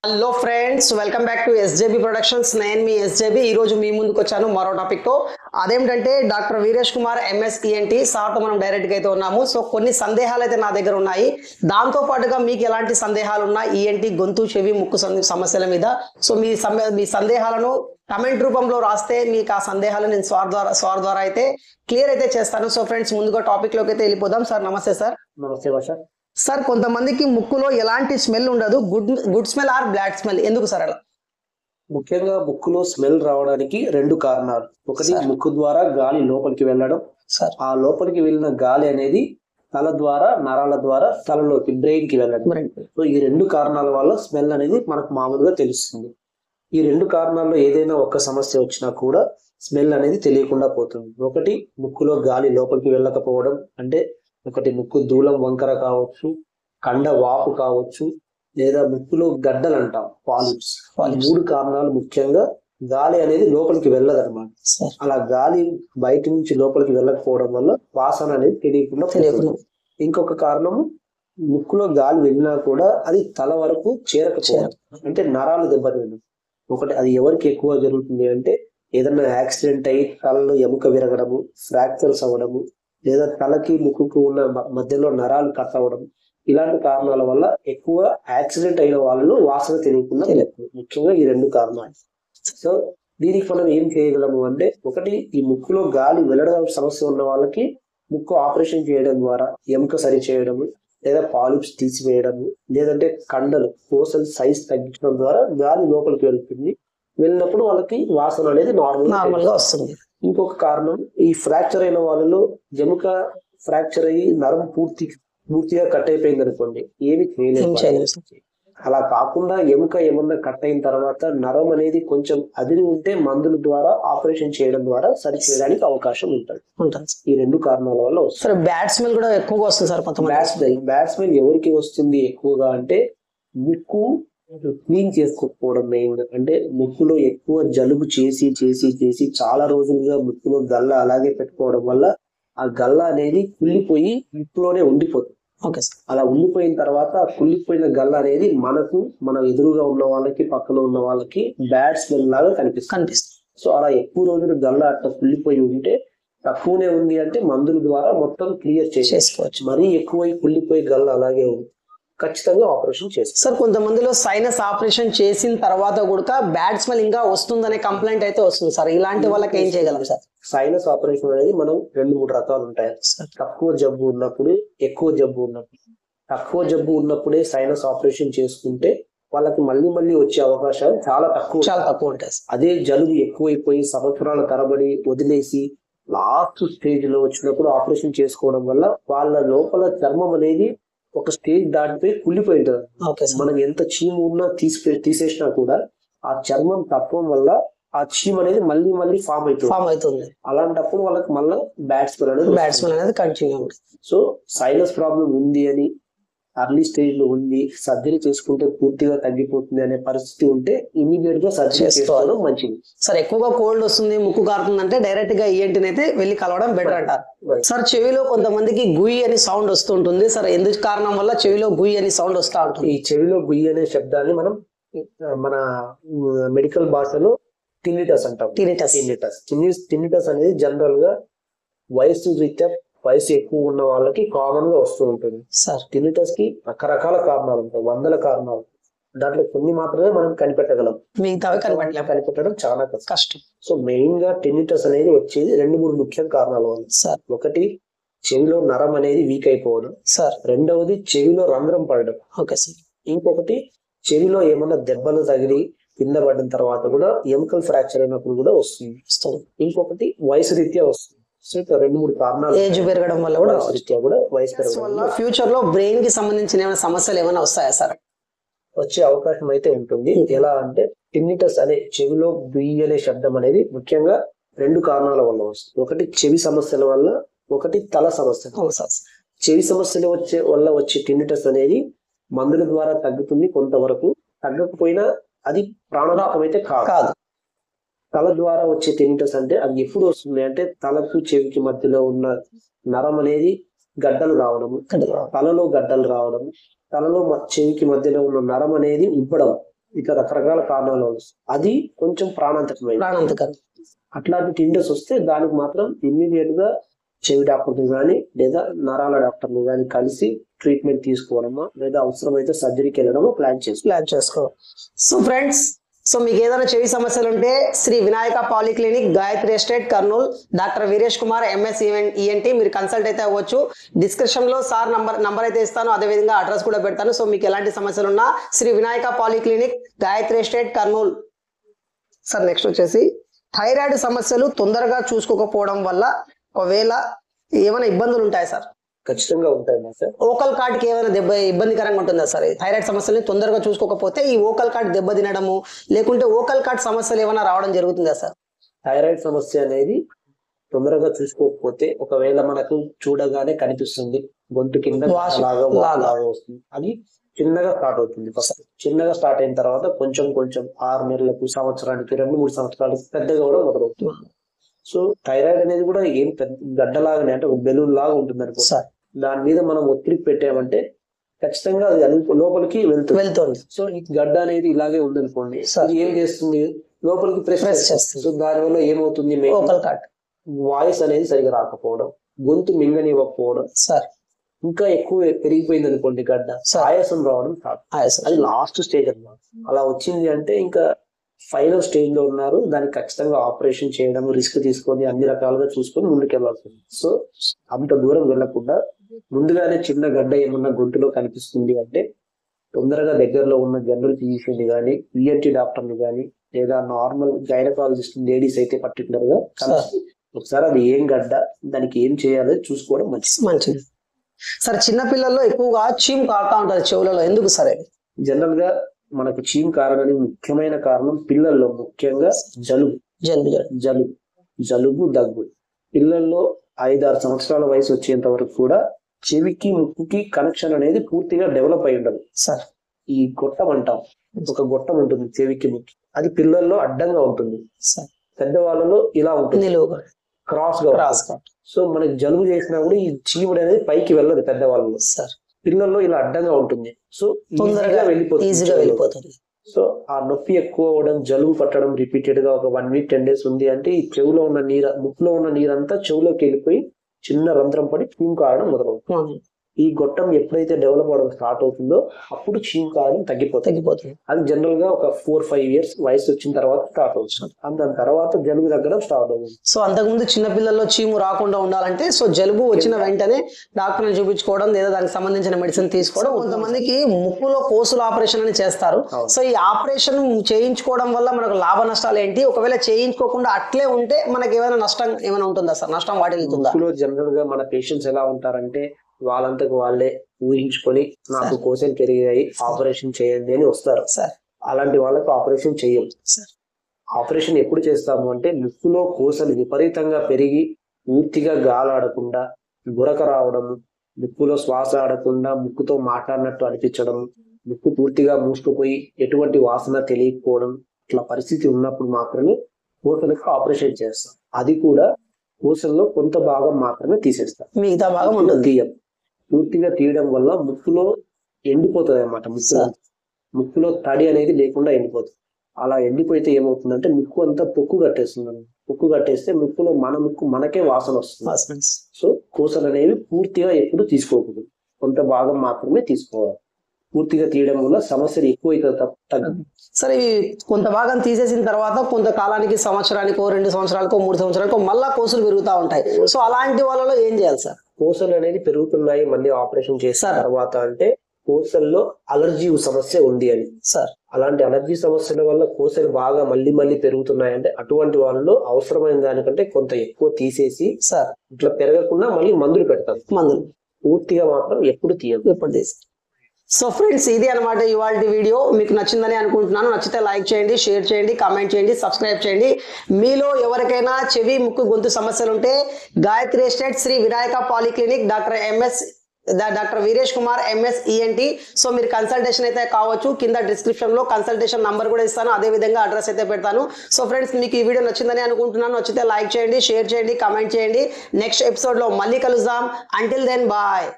Hello friends, welcome back to SJB productions. నేను మీ ఎస్జేబీ. ఈ రోజు మీ ముందుకు వచ్చాను మరో టాపిక్ తో. అదేంటంటే doctor Veeresh Kumar MS ENT సార్తో మనం డైరెక్ట్ గా అయితే ఉన్నాము. సో కొన్ని సందేహాలు అయితే నా దగ్గర ఉన్నాయి. దాంతో పాటుగా మీకు ఎలాంటి సందేహాలు ఉన్నా ఈఎన్టీ గొంతు చెవి ముక్కు సమస్యల మీద సో మీ సందేహాలను కమెంట్ రూపంలో రాస్తే మీకు ఆ సందేహాలు నేను స్వార్ ద్వారా అయితే క్లియర్ అయితే చేస్తాను. సో ఫ్రెండ్స్, ముందుగా టాపిక్ లోకి అయితే వెళ్ళిపోదాం. సార్ నమస్తే. సార్ నమస్తే భాష. సార్, కొంతమందికి ముక్కులో ఎలాంటి స్మెల్ ఉండదు, good smell or bad smell, ఎందుకు సార్ అలా? ముఖ్యంగా ముక్కులో స్మెల్ రావడానికి రెండు కారణాలు. ఒకటి, ముక్కు ద్వారా గాలి లోపలికి వెళ్ళడం. సార్, ఆ లోపలికి వెళ్ళిన గాలి అనేది తల ద్వారా, నరాల ద్వారా తలలోకి, బ్రెయిన్ కి వెళ్ళడం. సో ఈ రెండు కారణాల వల్ల స్మెల్ అనేది మనకు మామూలుగా తెలుస్తుంది. ఈ రెండు కారణాల్లో ఏదైనా ఒక సమస్య వచ్చినా కూడా స్మెల్ అనేది తెలియకుండా పోతుంది. ఒకటి, ముక్కులో గాలి లోపలికి వెళ్ళకపోవడం, అంటే ఒకటి ముక్కు దూలం వంకర కావచ్చు, కండ వాపు కావచ్చు, లేదా ముక్కులో గడ్డలు అంటాం, పాలిప్స్. ఈ మూడు కారణాలు ముఖ్యంగా గాలి అనేది లోపలికి వెళ్ళదన్నమాట. అలా గాలి బయట నుంచి లోపలికి వెళ్ళకపోవడం వల్ల వాసన అనేది తెలియకుండా. ఇంకొక కారణము, ముక్కులో గాలి వెళ్ళినా కూడా అది తల వరకు చేరకపోవడం, అంటే నరాలు దెబ్బతినడం. ఒకటి, అది ఎవరికి ఎక్కువ జరుగుతుంది అంటే ఏదైనా యాక్సిడెంట్ అయ్యి తలలో ఎముక విరగడము, ఫ్రాక్చర్స్ అవ్వడము, లేదా తలకి ముక్కుకు ఉన్న మధ్యలో నరాలు కట్ అవ్వడం, ఇలాంటి కారణాల వల్ల ఎక్కువ యాక్సిడెంట్ అయిన వాళ్ళు వాసన తెలియకుండా ముఖ్యంగా ఈ రెండు కారణాలు. సో దీనికి మనం ఏం చేయగలము అంటే, ఒకటి, ఈ ముక్కులో గాలి వెళ్ళడం సమస్య ఉన్న వాళ్ళకి ముక్కు ఆపరేషన్ చేయడం ద్వారా ఎముక సరి చేయడము, లేదా పాలిప్స్ తీసివేయడము, లేదంటే కండలు కోసల్ సైజ్ తగ్గించడం ద్వారా గాలి లోపలికి వెళ్తుంది. వెళ్ళినప్పుడు వాళ్ళకి వాసన అనేది నార్మల్ గా వస్తుంది. ఇంకొక కారణం, ఈ ఫ్రాక్చర్ అయిన వాళ్ళలో ఎముక ఫ్రాక్చర్ అయ్యి నరం పూర్తిగా కట్ అయిపోయింది అనుకోండి, ఏమి చేయలేదు. అలా కాకుండా ఎముక ఏమన్నా కట్ అయిన తర్వాత నరం అనేది కొంచెం అదిరి ఉంటే మందుల ద్వారా, ఆపరేషన్ చేయడం ద్వారా సరి చేయడానికి అవకాశం ఉంటుంది. ఈ రెండు కారణాల వల్ల వస్తుంది. బ్యాడ్ స్మెల్ కూడా ఎక్కువగా వస్తుంది సార్. బ్యాడ్ స్మెల్ ఎవరికి వస్తుంది ఎక్కువగా అంటే, ముక్కు క్లీన్ చేసుకోకపోవడం మెయిన్. అంటే ముక్కులో ఎక్కువ జలుబు చేసి చేసి చేసి చాలా రోజులుగా ముక్కులో గల్ల అలాగే పెట్టుకోవడం వల్ల ఆ గల్ల అనేది కుళ్ళిపోయి ముక్కులోనే ఉండిపోతుంది. అలా ఉండిపోయిన తర్వాత ఆ కుళ్ళిపోయిన గల్ల అనేది మన ఎదురుగా ఉన్న వాళ్ళకి, పక్కన ఉన్న వాళ్ళకి బ్యాడ్ స్మెల్ లాగా కనిపిస్తుంది. సో అలా ఎక్కువ రోజులు గల్ల అట్లా కుళ్ళిపోయి ఉంటే, తక్కువనే ఉంది అంటే మందుల ద్వారా మొత్తం క్లియర్ చేసుకోవచ్చు. మరీ ఎక్కువై కుళ్ళిపోయి గల్ల అలాగే ఉంది, ఖచ్చితంగా ఆపరేషన్ చేస్తారు. సార్, కొంతమందిలో సైనస్ ఆపరేషన్ చేసిన తర్వాత కూడా బ్యాడ్ స్మెల్ ఇంకా వస్తుందనే కంప్లైంట్ అయితే వస్తుంది సార్. ఇలాంటి వాళ్ళకి ఏం చేయగలం సార్? సైనస్ ఆపరేషన్ అనేది మనం 2-3 రకాలు ఉంటాయి. తక్కువ జబ్బు ఉన్నప్పుడు, ఎక్కువ జబ్బు ఉన్నప్పుడు. తక్కువ జబ్బు ఉన్నప్పుడే సైనస్ ఆపరేషన్ చేసుకుంటే వాళ్ళకి మళ్ళీ వచ్చే అవకాశాలు చాలా తక్కువ ఉంటాయి. అదే జలుబు ఎక్కువైపోయి సంవత్సరాల తరబడి వదిలేసి లాస్ట్ స్టేజ్ లో వచ్చినప్పుడు ఆపరేషన్ చేసుకోవడం వల్ల వాళ్ళ లోపల చర్మం అనేది ఒక స్టేజ్ దాటిపోయి కుళ్ళిపోయి ఉంటుంది. మనం ఎంత చీము ఉన్నా తీసేసినా కూడా ఆ చర్మం తప్పడం వల్ల ఆ చీమ్ అనేది మళ్ళీ ఫామ్ అవుతుంది. అలాంటప్పుడు వాళ్ళకి మళ్ళీ బ్యాడ్ స్మెల్ అనేది కంటిన్యూ అవుతుంది. సో సైనస్ ప్రాబ్లం ఉంది అని, అర్లీ స్టేజ్ లో ఉంది, సర్జరీ చేసుకుంటే పూర్తిగా తగ్గిపోతుంది అనే పరిస్థితి ఉంటే ఇమీడియట్ గా సర్జరీ చేసుకోవడం మంచిది. సార్, ఎక్కువగా కోల్డ్ వస్తుంది, ముక్కు కారుతుంది అంటే డైరెక్ట్ గా ఈఎన్టీని అయితే వెళ్ళి కలవడం బెటర్ అంటారు. సార్, చెవిలో కొంతమందికి గుయ్యి అని సౌండ్ వస్తుంటుంది. సార్, ఎందుకు కారణం వల్ల చెవిలో గుయ్యి అని సౌండ్ వస్తూ ఉంటుంది? ఈ చెవిలో గుయ్యి అనే శబ్దాన్ని మనం మన మెడికల్ భాషలో టినిటస్ అంటాం. టినిటస్ అనేది జనరల్ గా వయసు ఎక్కువ ఉన్న వాళ్ళకి కామన్ గా వస్తూ ఉంటుంది. టినిటస్ కి రకరకాల కారణాలు ఉంటాయి, 100 కారణాలు. దాంట్లో కొన్ని మాత్రమే మనం కనిపెట్టగలం, కనిపెట్టడం చాలా కష్టం. సో మెయిన్ గా టినిటస్ అనేది వచ్చేది 2-3 ముఖ్య కారణాల వల్ల. ఒకటి, చెవిలో నరం అనేది వీక్ అయిపోవడం. రెండవది, చెవిలో రంధ్రం పడడం. ఇంకొకటి, చెవిలో ఏమన్నా దెబ్బలు తగిలి కింద పడిన తర్వాత కూడా ఎముకల్ ఫ్రాక్చర్ అయినప్పుడు కూడా వస్తుంది. ఇంకొకటి, వయసు రీత్యా వస్తుంది. సో 2-3 కారణాలు, ఏజ్ పెరగడం వల్ల కూడా వయసు పెరగడం వల్ల. ఫ్యూచర్ లో బ్రెయిన్ కి సంబంధించిన ఏమైనా సమస్యలు ఏమైనా వస్తాయా సార్? వచ్చే అవకాశం అయితే ఉంటుంది. ఎలా అంటే, టినిటస్ అనే చెవిలో గుయ్యి అనే శబ్దం అనేది ముఖ్యంగా 2 కారణాల వల్ల వస్తుంది. ఒకటి, చెవి సమస్యల వల్ల, ఒకటి తల సమస్య. చెవి సమస్యలు వల్ల వచ్చే టినిటస్ అనేది మందుల ద్వారా తగ్గుతుంది కొంతవరకు. తగ్గకపోయినా అది ప్రాణాంతకం అయితే కాదు. తల ద్వారా వచ్చే టినిటస్ అంటే అది ఎప్పుడు వస్తుంది అంటే, తలకు చెవికి మధ్యలో ఉన్న నరం అనేది గడ్డలు రావడము, తలలో గడ్డలు రావడం, తలలో చెవికి మధ్యలో ఉన్న నరం అనేది ఉబ్బడం, ఇట్లా రకరకాల కారణాలు వస్తాయి. అది కొంచెం ప్రాణాంతకరం. అట్లాంటి టిండర్స్ వస్తే దానికి మాత్రం ఇమ్మీడియట్ గా చెవి డాక్టర్ని కానీ లేదా నరాల డాక్టర్ని కానీ కలిసి ట్రీట్మెంట్ తీసుకోవడమా లేదా అవసరమైతే సర్జరీకి వెళ్ళడమో ప్లాన్ చేసుకో. సో ఫ్రెండ్స్, సో మీకు ఏదైనా చెవి సమస్యలు ఉంటే Shri Vinayaka polyclinic, Gayatri estate, Kurnool, doctor Veeresh Kumar MS ENT మీరు కన్సల్ట్ అయితే అవ్వచ్చు. డిస్క్రిప్షన్ లో సార్ నంబర్ అయితే ఇస్తాను, అదేవిధంగా అడ్రస్ కూడా పెడతాను. సో మీకు ఎలాంటి సమస్యలు ఉన్నా Shri Vinayaka polyclinic, Gayatri estate, Kurnool. Sir next వచ్చేసి థైరాయిడ్ సమస్యలు తొందరగా చూసుకోకపోవడం వల్ల ఒకవేళ ఏమైనా ఇబ్బందులు ఉంటాయి సార్? ఖచ్చితంగా ఉంటాయి సార్. ఓకల్ కార్డ్కి ఏమైనా ఇబ్బందికరంగా ఉంటుందా సార్? థైరాయిడ్ సమస్యలు తొందరగా చూసుకోకపోతే ఈ ఓకల్ కార్డ్ దెబ్బ తినడము లేకుంటే ఓకల్ కార్డ్ సమస్యలు ఏమైనా రావడం జరుగుతుందా సార్? థైరాయిడ్ సమస్య అనేది తొందరగా చూసుకోకపోతే ఒకవేళ మనకు చూడగానే కనిపిస్తుంది, గొంతు కింద లాగా వస్తుంది, అది చిన్నగా స్టార్ట్ అవుతుంది. ఫస్ట్ చిన్నగా స్టార్ట్ అయిన తర్వాత కొంచెం కొంచెం 6 నెలలకు, సంవత్సరానికి, 2-3 సంవత్సరాలకు పెద్దగా కూడా మొదలవుతుంది. సో థైరాయిడ్ అనేది కూడా ఏం పెద్ద గడ్డలాగానే అంటే ఒక బెలూన్ లాగా ఉంటుంది అనుకో. దాని మీద మనం ఒత్తిడి పెట్టామంటే ఖచ్చితంగా అది లోపలికి వెళ్తుంది. సో ఈ గడ్డ అనేది ఇలాగే ఉందనుకోండి, అది ఏం చేస్తుంది, లోపలికి ప్రెస్ చేస్తుంది. సో దాని వల్ల ఏమవుతుంది, వాయిస్ అనేది సరిగా రాకపోవడం, గొంతు మింగనివ్వకపోవడం, ఇంకా ఎక్కువ పెరిగిపోయింది అనుకోండి గడ్డ, ఆయాసం రావడం అది లాస్ట్ స్టేజ్ అన్నమాట. అలా వచ్చింది అంటే ఇంకా ఫైనల్ స్టేజ్ లో ఉన్నారు, దానికి ఖచ్చితంగా ఆపరేషన్ చేయడం, రిస్క్ తీసుకొని అన్ని రకాలుగా చూసుకొని ముందుకెళ్లాల్సింది. సో అంత దూరం వెళ్లకుండా ముందుగానే చిన్న గడ్డ ఏమన్నా గొంతులో కనిపిస్తుంది అంటే తొందరగా దగ్గరలో ఉన్న జనరల్ ఫిజిషియన్ కానీ, ఈఎన్టీ డాక్టర్ని కానీ లేదా నార్మల్ గైనకాలజిస్ట్ లేడీస్ అయితే పర్టికులర్ గా ఒకసారి అది ఏం గడ్డ, దానికి ఏం చేయాలో చూసుకోవడం మంచిది. సార్ చిన్న పిల్లల్లో ఎక్కువగా చీమ్ కారుతా ఉంటది చెవులలో, ఎందుకు సరే? జనరల్ గా మనకు చీమ్ కారణానికి ముఖ్యమైన కారణం పిల్లల్లో ముఖ్యంగా జలుబు, దగ్గు. పిల్లల్లో 5-6 సంవత్సరాల వయసు వచ్చేంత వరకు కూడా చెవికి ముక్కుకి కనెక్షన్ అనేది పూర్తిగా డెవలప్ అయి ఉండదు సార్. ఈ గొట్టం అంటాం, ఒక గొట్టం ఉంటుంది చెవికి ముక్కి, అది పిల్లల్లో అడ్డంగా ఉంటుంది. పెద్దవాళ్ళలో ఇలా ఉంటుంది, క్రాస్ గా. సో మనకి జలుబు చేసినా కూడా ఈ చీముడు అనేది పైకి వెళ్ళదు పెద్దవాళ్ళలో. పిల్లల్లో ఇలా అడ్డంగా ఉంటుంది, సో ఈజీగా వెళ్ళిపోతుంది. సో ఆ నొప్పి ఎక్కువ అవడం, జలుబు పట్టడం రిపీటెడ్ గా ఒక 1 వీక్ 10 డేస్ ఉంది అంటే ఈ చెవులో ఉన్న ముక్కులో ఉన్న నీరంతా చెవులోకి వెళ్ళిపోయి చిన్న రంధ్రం పడి చీము కారడం మొదలవుతుంది. ఈ గొట్టం ఎప్పుడైతే డెవలప్ అవడం స్టార్ట్ అవుతుందో అప్పుడు చీము కారడం తగ్గిపోతుంది. అది జనరల్ గా ఒక 4-5 ఇయర్స్ వయసు వచ్చిన తర్వాత స్టార్ట్ అవుతుంది. దాని తర్వాత జలుబు తగ్గడం స్టార్ట్ అవుతుంది. సో అంతకుముందు చిన్న పిల్లల్లో చీము రాకుండా ఉండాలంటే సో జలుబు వచ్చిన వెంటనే డాక్టర్ని చూపించుకోవడం లేదా దానికి సంబంధించిన మెడిసిన్ తీసుకోవడం. కొంతమందికి ముక్కులో కోసుల ఆపరేషన్ అని చేస్తారు. సో ఈ ఆపరేషన్ చేయించుకోవడం వల్ల మనకు లాభ నష్టాలు ఏంటి? ఒకవేళ చేయించుకోకుండా అట్లే ఉంటే మనకి ఏమైనా నష్టం ఏమైనా ఉంటుందా సార్? నష్టం వాటిల్తుందా? జనరల్ గా మన పేషెంట్స్ ఎలా ఉంటారంటే వాళ్ళంతకు వాళ్ళే ఊహించుకొని నాకు కోసలు పెరిగాయి ఆపరేషన్ చేయండి అని వస్తారు. అలాంటి వాళ్ళకు ఆపరేషన్ చేయం. ఆపరేషన్ ఎప్పుడు చేస్తాము అంటే ముక్కులో కోసలు విపరీతంగా పెరిగి పూర్తిగా గాలాడకుండా, గురక రావడం, ముక్కులో శ్వాస ఆడకుండా ముక్కుతో మాట్లాడినట్టు అనిపించడం, ముక్కు పూర్తిగా మూసుకుపోయి ఎటువంటి వాసన తెలియకపోవడం, ఇట్లా పరిస్థితి ఉన్నప్పుడు మాత్రమే కోసలకు ఆపరేషన్ చేస్తాం. అది కూడా కోసల్లో కొంత భాగం మాత్రమే తీసేస్తాం, మిగతా భాగం తీయం. పూర్తిగా తీయడం వల్ల ముక్కులో ఎండిపోతుంది అన్నమాట. ముక్కులో తడి అనేది లేకుండా ఎండిపోతుంది. అలా ఎండిపోతే ఏమవుతుందంటే ముక్కు అంతా పొక్కు కట్టేస్తుంది. పొక్కు కట్టేస్తే ముక్కులో ముక్కు మనకే వాసన వస్తుంది. సో కోసలు అనేవి పూర్తిగా ఎప్పుడు తీసుకోకూడదు, కొంత భాగం మాత్రమే తీసుకోవాలి. పూర్తిగా తీయడం వల్ల సమస్యలు ఎక్కువ తగ్గదు. సరే, కొంత భాగం తీసేసిన తర్వాత కొంత కాలానికి, సంవత్సరానికో 2 సంవత్సరాలకో 3 సంవత్సరాలకో మళ్ళా కోసులు పెరుగుతూ ఉంటాయి. సో అలాంటి వాళ్ళలో ఏం చేయాలి సార్? కోసలు అనేది పెరుగుతున్నాయి మళ్ళీ ఆపరేషన్ చేసిన తర్వాత అంటే కోసల్లో అలర్జీ సమస్య ఉంది అని సార్. అలాంటి అలర్జీ సమస్యల వల్ల కోసలు బాగా మళ్ళీ పెరుగుతున్నాయి అంటే అటువంటి వాళ్ళలో అవసరమైన దానికంటే కొంత ఎక్కువ తీసేసి సార్ ఇట్లా పెరగకుండా మళ్ళీ మందులు పెడతారు. పూర్తిగా మాత్రం ఎప్పుడు తీయదు. సో ఫ్రెండ్స్, ఇది అనమాట ఇవాళ వీడియో. మీకు నచ్చిందని అనుకుంటున్నాను. నచ్చితే లైక్ చేయండి, షేర్ చేయండి, కామెంట్ చేయండి, సబ్స్క్రైబ్ చేయండి. మీలో ఎవరికైనా చెవి, ముక్కు, గొంతు సమస్యలు ఉంటే Gayatri estate, Shri Vinayaka polyclinic, doctor Veeresh Kumar MS ENT. So మీరు కన్సల్టేషన్ అయితే కావచ్చు. కింద డిస్క్రిప్షన్ లో కన్సల్టేషన్ నంబర్ కూడా ఇస్తాను, అదే విధంగా అడ్రస్ అయితే పెడతాను. సో ఫ్రెండ్స్, మీకు ఈ వీడియో నచ్చిందని అనుకుంటున్నాను. నచ్చితే లైక్ చేయండి, షేర్ చేయండి, కామెంట్ చేయండి. నెక్స్ట్ ఎపిసోడ్ లో మళ్ళీ కలుద్దాం. Until then bye.